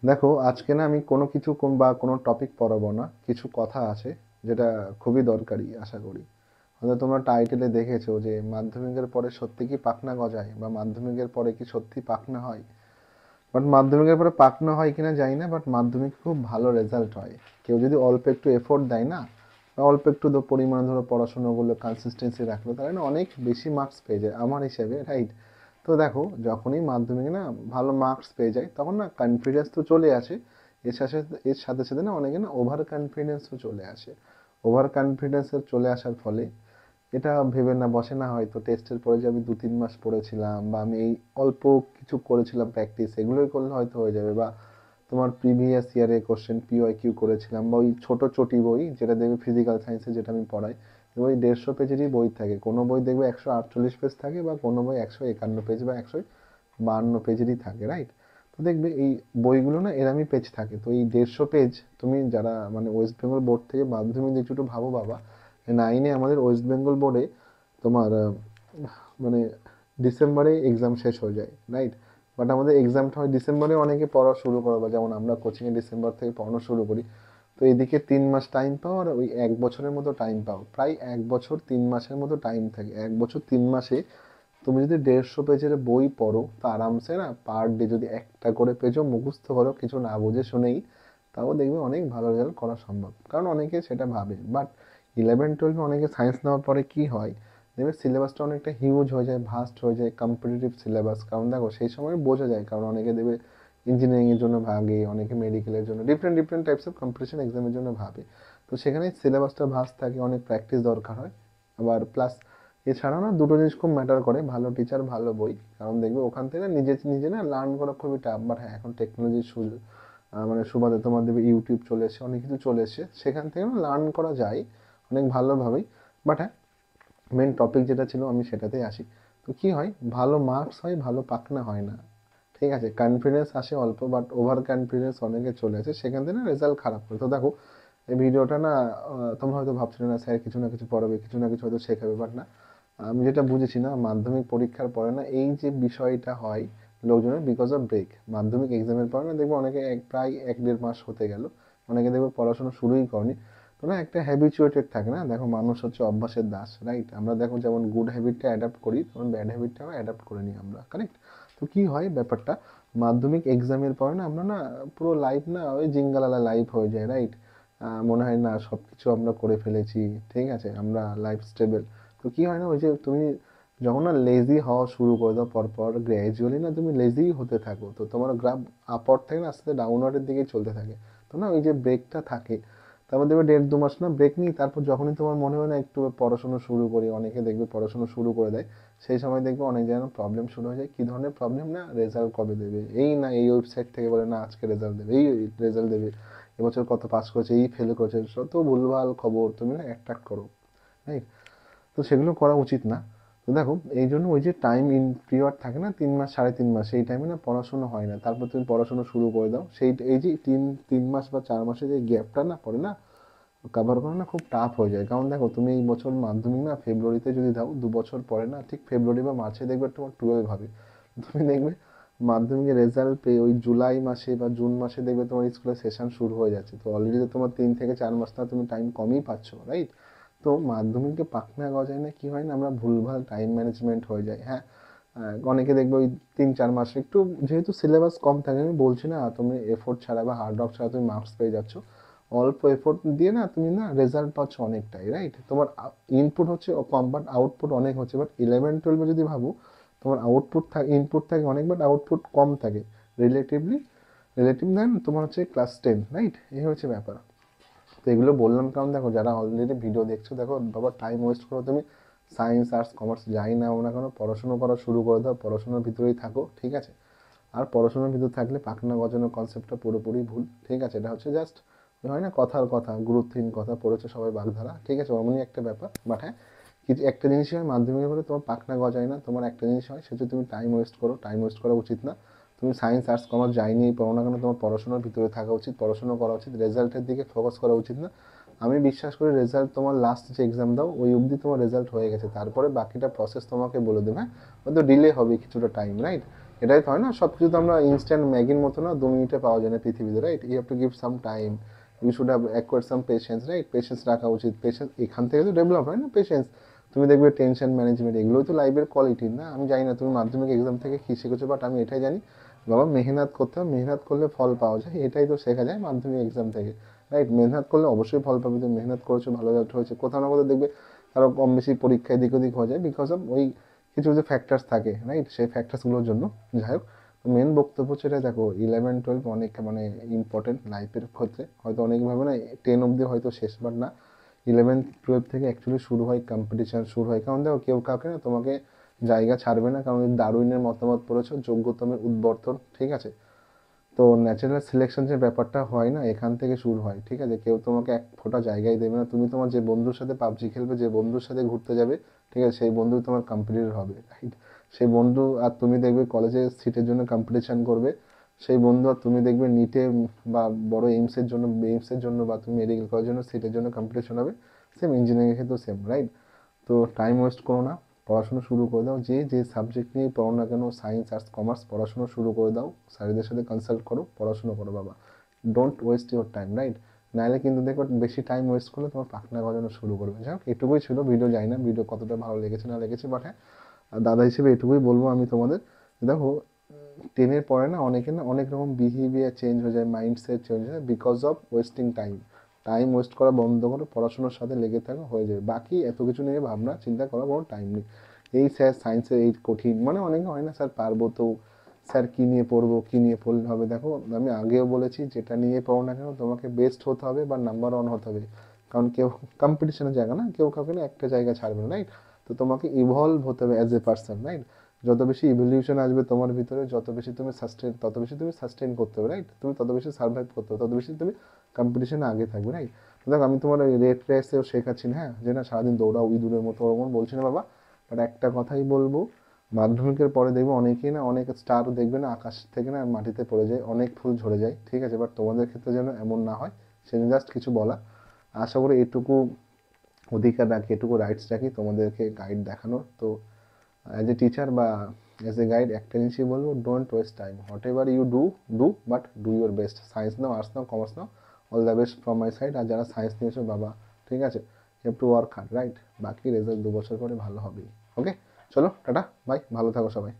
দেখো, আজকে না আমি কোনো কিছু বা কোনো টপিক পড়াবো না, কিছু কথা আছে যেটা খুবই দরকারি আশা করি। হয়তো তোমরা টাইটেলে দেখেছো যে মাধ্যমিকের পরে সত্যি কি পাখনা গজায়, বা মাধ্যমিকের পরে কি সত্যি পাখনা হয়। বাট মাধ্যমিকের পরে পাখনা হয় কিনা জানি না, বাট মাধ্যমিক খুব ভালো রেজাল্ট হয় কেউ যদি অল্প একটু এফোর্ট দেয় না, বা অল্প একটু পরিমাণে ধরো পড়াশোনাগুলো কনসিস্টেন্সি রাখলো, তাহলে না অনেক বেশি মার্কস পেয়ে যায় আমার হিসেবে, রাইট? তো দেখো, যখনই মাধ্যমিকে না ভালো মার্কস পেয়ে যায় তখন না কনফিডেন্স তো চলে আসে। এর সাথে সাথে না অনেকে না ওভার কনফিডেন্সও চলে আসে। ওভার কনফিডেন্সের চলে আসার ফলে এটা ভেবে না বসে না হয়তো টেস্টের পরে যে আমি 2-3 মাস পড়েছিলাম, বা আমি এই অল্প কিছু করেছিলাম প্র্যাকটিস, এগুলোই করলে হয়তো হয়ে যাবে। বা তোমার প্রিভিয়াস ইয়ারে কোশ্চেন PYQ করেছিলাম, বা ওই ছোট চটি বই যেটা দেখবে ফিজিক্যাল সায়েন্সে যেটা আমি পড়াই, ওই 150 পেজেরই বই থাকে। কোনো বই দেখবে 148 পেজ থাকে, বা কোনো বই 151 পেজ বা 152 পেজেরই থাকে, রাইট? তো দেখবে এই বইগুলো না এরমই পেজ থাকে। তো এই 150 পেজ তুমি যারা মানে ওয়েস্ট বেঙ্গল বোর্ড থেকে মাধ্যমিক দিচ্ছ, একটু ভাবো বাবা, 9-এ আমাদের ওয়েস্ট বেঙ্গল বোর্ডে তোমার মানে ডিসেম্বরে এক্সাম শেষ হয়ে যায়, রাইট? বাট আমাদের এক্সামটা হয় ডিসেম্বরে, অনেকে পড়া শুরু করো, বা যেমন আমরা কোচিংয়ে ডিসেম্বর থেকে পড়ানো শুরু করি। তো এদিকে 3 মাস টাইম পাও, আর ওই 1 বছরের মতো টাইম পাও, প্রায় 1 বছর 3 মাসের মতো টাইম থাকে। 1 বছর 3 মাসে তুমি যদি 150 পেজের বই পড়ো, তো আরামসে না পার ডে যদি একটা করে পেজও মুখস্থ করো কিছু না বুঝে শুনেই, তাও দেখবে অনেক ভালো রেজাল্ট করা সম্ভব। কারণ অনেকে সেটা ভাবে, বাট 11-12 অনেকে সায়েন্স নেওয়ার পরে কি হয়, দেখবে সিলেবাসটা অনেকটা হিউজ হয়ে যায়, ভাস্ট হয়ে যায়, কম্পিটিটিভ সিলেবাস। কারণ দেখো সেই সময় বোঝা যায়, কারণ অনেকে দেবে ইঞ্জিনিয়ারিংয়ের জন্য ভাগে, অনেকে মেডিকেলের জন্য, different different types of competition এক্সামের জন্য ভাবে। তো সেখানে সিলেবাসটা ভাস্ট থাকে, অনেক প্র্যাকটিস দরকার হয়। আবার প্লাস এছাড়াও না দুটো জিনিস খুব ম্যাটার করে, ভালো টিচার ভালো বই। কারণ দেখবে ওখান থেকে না নিজে নিজে না লার্ন করা খুবই টাফ। বাট হ্যাঁ, এখন টেকনোলজির মানে সুবাদে তোমার দেখবে ইউটিউব চলে এসেছে, অনেক কিছু চলে এসেছে, সেখান থেকে না লার্ন করা যায় অনেক ভালোভাবেই। বাট হ্যাঁ, মেন টপিক যেটা ছিল আমি সেটাতেই আসি। তো কি হয়, ভালো মার্কস হয়, ভালো পাকনা হয় না। ঠিক আছে, কনফিডেন্স আসে অল্প, বাট ওভার কনফিডেন্স অনেকে চলে আসে, সেখান থেকে না রেজাল্ট খারাপ করে। তো দেখো, এই ভিডিওটা না তোমরা হয়তো ভাবছিলে না স্যার কিছু না কিছু পড়াবে, কিছু না কিছু হয়তো শেখাবে, বাট না, আমি যেটা বুঝেছি না, মাধ্যমিক পরীক্ষার পরে না এই যে বিষয়টা হয় লোকজনের, বিকজ অফ ব্রেক। মাধ্যমিক এক্সামের পরে না দেখবো অনেকে প্রায় 1-1.5 মাস হতে গেল, অনেকে দেখবো পড়াশোনা শুরুই করেনি। তো না একটা হ্যাবিচুয়েটেড থাকে না, দেখো মানুষ হচ্ছে অভ্যাসের দাস, রাইট? আমরা দেখো যেমন গুড হ্যাবিটটা অ্যাডাপ্ট করি, তেমন ব্যাড হ্যাবিটটাও অ্যাডাপ্ট করে নিই আমরা, কারেক্ট? তো কি হয় ব্যাপারটা, মাধ্যমিক এক্সামের পরে না আমরা না পুরো লাইফ না ওই জিঙ্গালালা লাইফ হয়ে যায়, রাইট? মনে হয় না সব কিছু আমরা করে ফেলেছি, ঠিক আছে, আমরা লাইফ স্টেবল। তো কি হয় না, ওই যে তুমি যখন না লেজি হওয়া শুরু করে দাও পরপর, গ্র্যাজুয়ালি না তুমি লেজি হতে থাকো, তো তোমার গ্রাফ আপওয়ার্ড থেকে না আস্তে আস্তে ডাউনওয়ার্ডের দিকেই চলতে থাকে। তো না ওই যে ব্রেকটা থাকে, তারপর দেখবে 1.5-2 মাস না ব্রেক নিই, তারপর যখনই তোমার মনে হয় না একটু পড়াশোনা শুরু করি, অনেকে দেখবে পড়াশোনা শুরু করে দেয়, সেই সময় দেখবে অনেক যেন প্রবলেম শুরু হয়ে যায়। কী ধরনের প্রবলেম, না রেজাল্ট কবে দেবে, এই না এই ওয়েবসাইট থেকে বলে না আজকে রেজাল্ট দেবে, এই রেজাল্ট দেবে, এবছর কত পাস করেছে, এই ফেল করেছে, শত ভুলভাল খবর তুমি না অ্যাট্রাক্ট করো, রাইট? তো সেগুলো করা উচিত না। তো দেখো, এই জন্য ওই যে টাইম ইন পিরিয়ড থাকে না, 3 মাস 3.5 মাস, সেই টাইমে না পড়াশোনা হয় না, তারপর তুমি পড়াশোনা শুরু করে দাও, সেই এই যে 3 মাস বা 4 মাসের যে গ্যাপটা না পড়ে না, কভার করা না খুব টাফ হয়ে যায়। কারণ দেখো, তুমি এই বছর মাধ্যমিক না ফেব্রুয়ারিতে যদি দাও, 2 বছর পরে না ঠিক ফেব্রুয়ারি বা মার্চে দেখবে তোমার 12 হবে। তুমি দেখবে মাধ্যমিকের রেজাল্ট পেয়ে ওই জুলাই মাসে বা জুন মাসে দেখবে তোমার স্কুলের সেশন শুরু হয়ে যাচ্ছে। তো অলরেডি তো তোমার 3 থেকে 4 মাস না তুমি টাইম কমই পাচ্ছ, রাইট? তো মাধ্যমিকে পাখনা গজায় না, কি হয় না, আমরা ভুলভাল টাইম ম্যানেজমেন্ট হয়ে যায়, হ্যাঁ। অনেকে দেখবে ওই 3-4 মাস একটু, যেহেতু সিলেবাস কম থাকে, আমি বলছি না তুমি এফোর্ট ছাড়া বা হার্ড ওয়ার্ক ছাড়া তুমি মার্কস পেয়ে যাচ্ছ, অল্প এফোর্ট দিয়ে না তুমি না রেজাল্ট পাচ্ছ অনেকটাই, রাইট? তোমার ইনপুট হচ্ছে কম, বাট আউটপুট অনেক হচ্ছে। বাট 11-12 যদি ভাবো, তোমার আউটপুট থাকে, ইনপুট থাকে অনেক, বাট আউটপুট কম থাকে রিলেটিভলি, রিলেটিভ দেন তোমার হচ্ছে ক্লাস 10, রাইট? এই হচ্ছে ব্যাপার। তো এগুলো বললাম কারণ দেখো, যারা অলরেডি ভিডিও দেখছো, দেখো বাবা, টাইম ওয়েস্ট করো তুমি, সায়েন্স আর্টস কমার্স যাই নাও না কেন, পড়াশুনো করা শুরু করে দাও, পড়াশোনার ভিতরেই থাকো, ঠিক আছে? আর পড়াশোনার ভিতর থাকলে পাখনা গজানোর কনসেপ্টটা পুরোপুরি ভুল, ঠিক আছে? এটা হচ্ছে জাস্ট হয় না কথার কথা, গুরুত্বহীন কথা, পড়েছে সবাই বাগধারা, ঠিক আছে, অমনই একটা ব্যাপার। বাট হ্যাঁ, কিছু একটা জিনিসই হয়, মাধ্যমিকের পরে তোমার পাখনা গজায় না, তোমার একটা জিনিস হয়, সেটা তুমি টাইম ওয়েস্ট করো, টাইম ওয়েস্ট করা উচিত না। তুমি সায়েন্স আর্টস কমার্স যাই নিয়েই পড়ো না কেন, তোমার পড়াশোনার ভিতরে থাকা উচিত, পড়াশোনা করা উচিত, রেজাল্টের দিকে ফোকাস করা উচিত না। আমি বিশ্বাস করি রেজাল্ট তোমার লাস্ট যে এক্সাম দাও ওই অবধি তোমার রেজাল্ট হয়ে গেছে, তারপরে বাকিটা প্রসেস তোমাকে বলে দেবে, হ্যাঁ, হয়তো ডিলে হবে কিছুটা টাইম, রাইট? এটাই তো হয় না, সব কিছু তো আমরা ইনস্ট্যান্ট ম্যাগির মতো না 2 মিনিটে পাওয়া যায় না পৃথিবীতে, right? You have to give some time, you should have acquired some patience, right? Patience রাখা উচিত, পেশেন্স এখান থেকে তো ডেভেলপ হয় না পেশেন্স। তুমি দেখবে টেনশন ম্যানেজমেন্ট, এগুলোই তো লাইফের কোয়ালিটি না? আমি জানি না তুমি মাধ্যমিক এক্সাম থেকে কী শিখেছো, বাট আমি এটাই জানি, বাবা মেহনত করতে হবে, মেহনত করলে ফল পাওয়া যায়, এটাই তো শেখা যায় মাধ্যমিক এক্সাম থেকে, রাইট? মেহনত করলে অবশ্যই ফল পাবে। তুমি মেহনত করেছো, ভালো রেজাল্ট হয়েছে, কোথাও না কোথাও দেখবে আরও কম বেশি পরীক্ষায় এদিক ওদিক হয়ে যায়, বিকজ অফ ওই কিছু কিছু ফ্যাক্টার্স থাকে, রাইট? সেই ফ্যাক্টার্সগুলোর জন্য। যাই হোক, মেন বক্তব্য হচ্ছে এটা, দেখো 11-12 অনেক মানে ইম্পর্টেন্ট লাইফের ক্ষেত্রে, হয়তো অনেক ভাবে না 10 অব্দি হয়তো শেষ, বাট না, 11-12 থেকে অ্যাকচুয়ালি শুরু হয় কম্পিটিশান, শুরু হয়। কারণ দেখো কেউ কাউকে না তোমাকে জায়গা ছাড়বে না, কারণ ডারউইনের মতামত পড়েছো, যোগ্যতমের উদ্বর্তন, ঠিক আছে? তো ন্যাচারাল সিলেকশন যে ব্যাপারটা হয় না, এখান থেকে শুরু হয়, ঠিক আছে? কেউ তোমাকে এক ফোঁটা জায়গায় দেবে না। তুমি তোমার যে বন্ধুর সাথে পাবজি খেলবে, যে বন্ধুর সাথে ঘুরতে যাবে, ঠিক আছে, সেই বন্ধু তোমার কম্পিটিটর হবে, রাইট? সেই বন্ধু আর তুমি দেখবে কলেজে সিটের জন্য কম্পিটিশান করবে, সেই বন্ধু আর তুমি দেখবে নিটে বা বড় এইমসের জন্য বা তুমি মেডিকেল কলেজের জন্য সিটের জন্য কম্পিটিশন হবে। সেম ইঞ্জিনিয়ারিংয়ের ক্ষেত্রেও সেম, রাইট? তো টাইম ওয়েস্ট করো না, পড়াশুনো শুরু করে দাও। যে যে সাবজেক্ট নিয়ে পড়ো না কেন, সায়েন্স, আর্টস, কমার্স, পড়াশুনো শুরু করে দাও। স্যারেদের সাথে কনসাল্ট করো, পড়াশুনো করো বাবা। Don't waste your time, right? নাহলে কিন্তু দেখো বেশি টাইম ওয়েস্ট করলে তোমার পাখনা গজানো শুরু করবে। যাই হোক, এটুকুই ছিল, ভিডিও যাই না ভিডিও কতটা ভালো লেগেছে না লেগেছে, বাট হ্যাঁ, দাদা হিসেবে এটুকুই বলবো আমি তোমাদের। দেখো, 10-এর পরে না অনেকে না অনেক রকম বিহেভিয়ার চেঞ্জ হয়ে যায়, মাইন্ডসেট চেঞ্জ হয়ে যায়, because of wasting time. Time waste করা বন্ধ করো, পড়াশোনার সাথে লেগে থাকো, হয়ে যাবে। বাকি এত কিছু নিয়ে ভাবনা চিন্তা করার কোনো টাইম নেই। এই স্যার সায়েন্সের এই কঠিন, মানে অনেকে হয় না স্যার পারবো তো, স্যার কী নিয়ে পড়বো, কী নিয়ে পড়লে হবে। দেখো আমি আগেও বলেছি, যেটা নিয়ে পড়ো না কেন তোমাকে বেস্ট হতে হবে বা নাম্বার ওয়ান হতে হবে। কারণ কেউ কম্পিটিশনের জায়গা না, কেউ কাউকে না একটা জায়গা ছাড়বে না, রাইট? তো তোমাকে ইভলভ হতে হবে অ্যাজ এ পার্সন, রাইট? যত বেশি ইভলিউশন আসবে তোমার ভিতরে, যত বেশি তুমি সাস্টেন করতে হবে, রাইট? তুমি তত বেশি সার্ভাইভ করতে হবে, তত বেশি তুমি কম্পিটিশনে আগে থাকবে, রাইট? দেখো আমি তোমার ওই রেট রেসেও শেখাচ্ছি না, হ্যাঁ, যে না সারাদিন দৌড়াও ইঁদুরের মতো, ওরকম বলছি না বাবা। বাট একটা কথাই বলবো, মাধ্যমিকের পরে দেখবো অনেকেই না, অনেক স্টার দেখবে না আকাশ থেকে না মাটিতে পড়ে যায়, অনেক ফুল ঝরে যায়, ঠিক আছে? বাট তোমাদের ক্ষেত্রে যেন এমন না হয়, সেজন্য জাস্ট কিছু বলা। আশা করি এটুকু অধিকার রাখি, এটুকু রাইটস রাখি তোমাদেরকে গাইড দেখানোর। তো অ্যাজ এ টিচার বা অ্যাজ এ গাইড একটা জিনিসই বলবো, don't waste time. Whatever you do but do your best. Science নাও, আর্টস নাও, কমার্স নাও, all the best from my side. আর যারা সায়েন্স নিয়েছো বাবা, ঠিক আছে, you have to work hard, right? বাকি রেজাল্ট 2 বছর পরে ভালো হবেই। ওকে, চলো টাটা, বাই, ভালো থাকো সবাই।